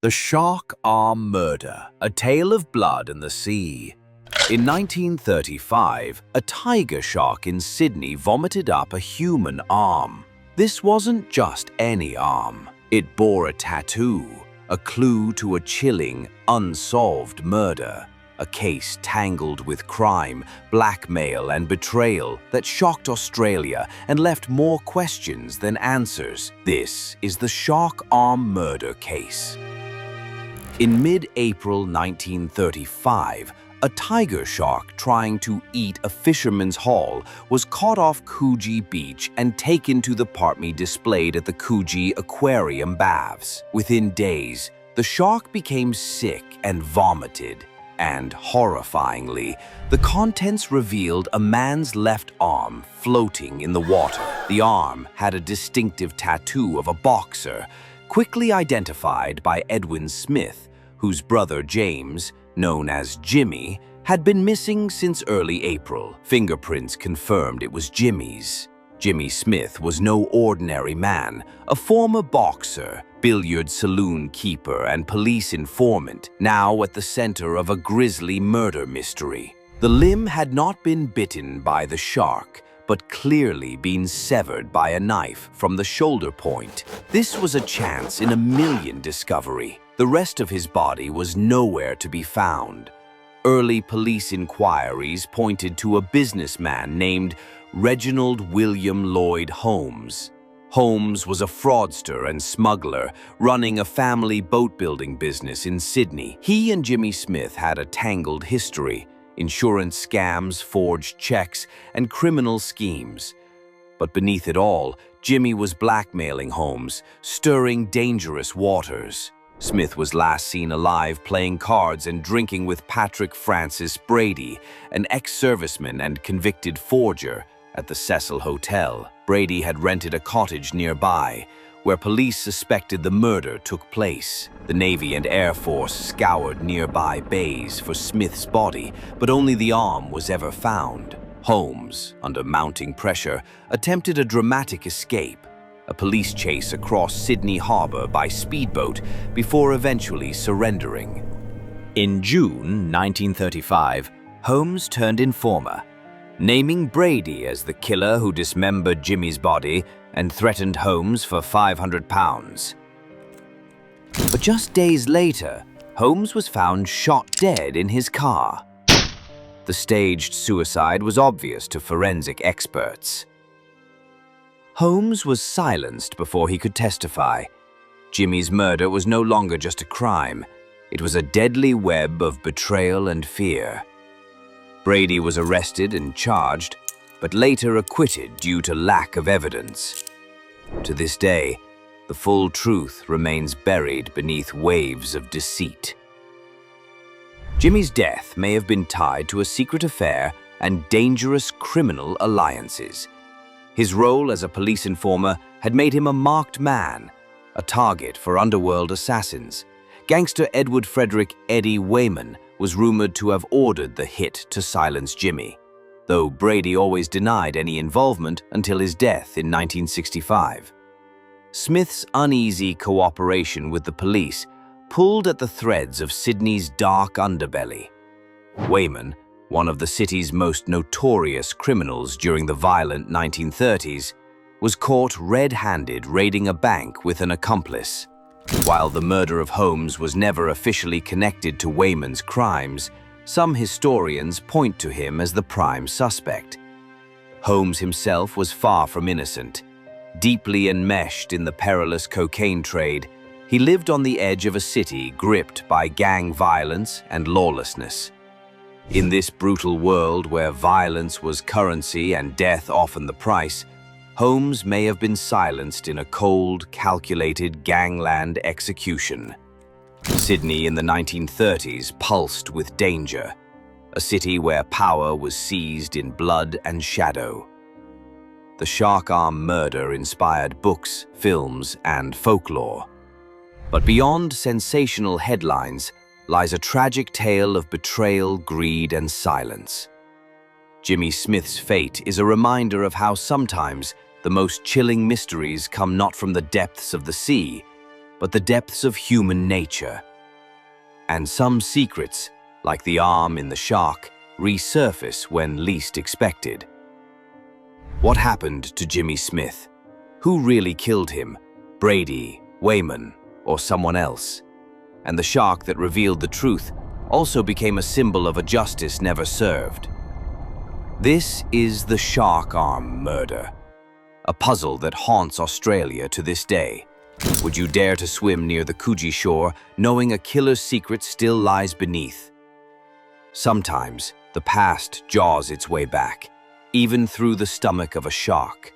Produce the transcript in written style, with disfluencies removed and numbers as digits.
The Shark Arm Murder, a tale of blood and the sea. In 1935, a tiger shark in Sydney vomited up a human arm. This wasn't just any arm. It bore a tattoo, a clue to a chilling, unsolved murder. A case tangled with crime, blackmail, and betrayal that shocked Australia and left more questions than answers. This is the Shark Arm Murder case. In mid-April 1935, a tiger shark trying to eat a fisherman's haul was caught off Coogee Beach and taken to the partly displayed at the Coogee Aquarium Baths. Within days, the shark became sick and vomited. And horrifyingly, the contents revealed a man's left arm floating in the water. The arm had a distinctive tattoo of a boxer, quickly identified by Edwin Smith, whose brother James, known as Jimmy, had been missing since early April. Fingerprints confirmed it was Jimmy's. Jimmy Smith was no ordinary man, a former boxer, billiard saloon keeper, and police informant, now at the center of a grisly murder mystery. The limb had not been bitten by the shark, but clearly been severed by a knife from the shoulder point. This was a chance in a million discovery. The rest of his body was nowhere to be found. Early police inquiries pointed to a businessman named Reginald William Lloyd Holmes. Holmes was a fraudster and smuggler running a family boat-building business in Sydney. He and Jimmy Smith had a tangled history: insurance scams, forged checks, and criminal schemes. But beneath it all, Jimmy was blackmailing Holmes, stirring dangerous waters. Smith was last seen alive playing cards and drinking with Patrick Francis Brady, an ex-serviceman and convicted forger, at the Cecil Hotel. Brady had rented a cottage nearby, where police suspected the murder took place. The Navy and Air Force scoured nearby bays for Smith's body, but only the arm was ever found. Holmes, under mounting pressure, attempted a dramatic escape, a police chase across Sydney Harbour by speedboat before eventually surrendering. In June 1935, Holmes turned informer, naming Brady as the killer who dismembered Jimmy's body and threatened Holmes for £500. But just days later, Holmes was found shot dead in his car. The staged suicide was obvious to forensic experts. Holmes was silenced before he could testify. Jimmy's murder was no longer just a crime. It was a deadly web of betrayal and fear. Brady was arrested and charged, but later acquitted due to lack of evidence. To this day, the full truth remains buried beneath waves of deceit. Jimmy's death may have been tied to a secret affair and dangerous criminal alliances. His role as a police informer had made him a marked man, a target for underworld assassins. Gangster Edward Frederick Eddie Wayman was rumored to have ordered the hit to silence Jimmy, though Brady always denied any involvement until his death in 1965. Smith's uneasy cooperation with the police pulled at the threads of Sydney's dark underbelly. Wayman, one of the city's most notorious criminals during the violent 1930s, was caught red-handed raiding a bank with an accomplice. While the murder of Holmes was never officially connected to Wayman's crimes, some historians point to him as the prime suspect. Holmes himself was far from innocent. Deeply enmeshed in the perilous cocaine trade, he lived on the edge of a city gripped by gang violence and lawlessness. In this brutal world where violence was currency and death often the price, Holmes may have been silenced in a cold, calculated gangland execution. Sydney in the 1930s pulsed with danger, a city where power was seized in blood and shadow. The Shark Arm murder inspired books, films, and folklore. But beyond sensational headlines lies a tragic tale of betrayal, greed, and silence. Jimmy Smith's fate is a reminder of how sometimes the most chilling mysteries come not from the depths of the sea, but the depths of human nature. And some secrets, like the arm in the shark, resurface when least expected. What happened to Jimmy Smith? Who really killed him? Brady, Wayman, or someone else? And the shark that revealed the truth also became a symbol of a justice never served. This is the shark arm murder, a puzzle that haunts Australia to this day. Would you dare to swim near the Coogee shore, knowing a killer's secret still lies beneath? Sometimes, the past jaws its way back, even through the stomach of a shark.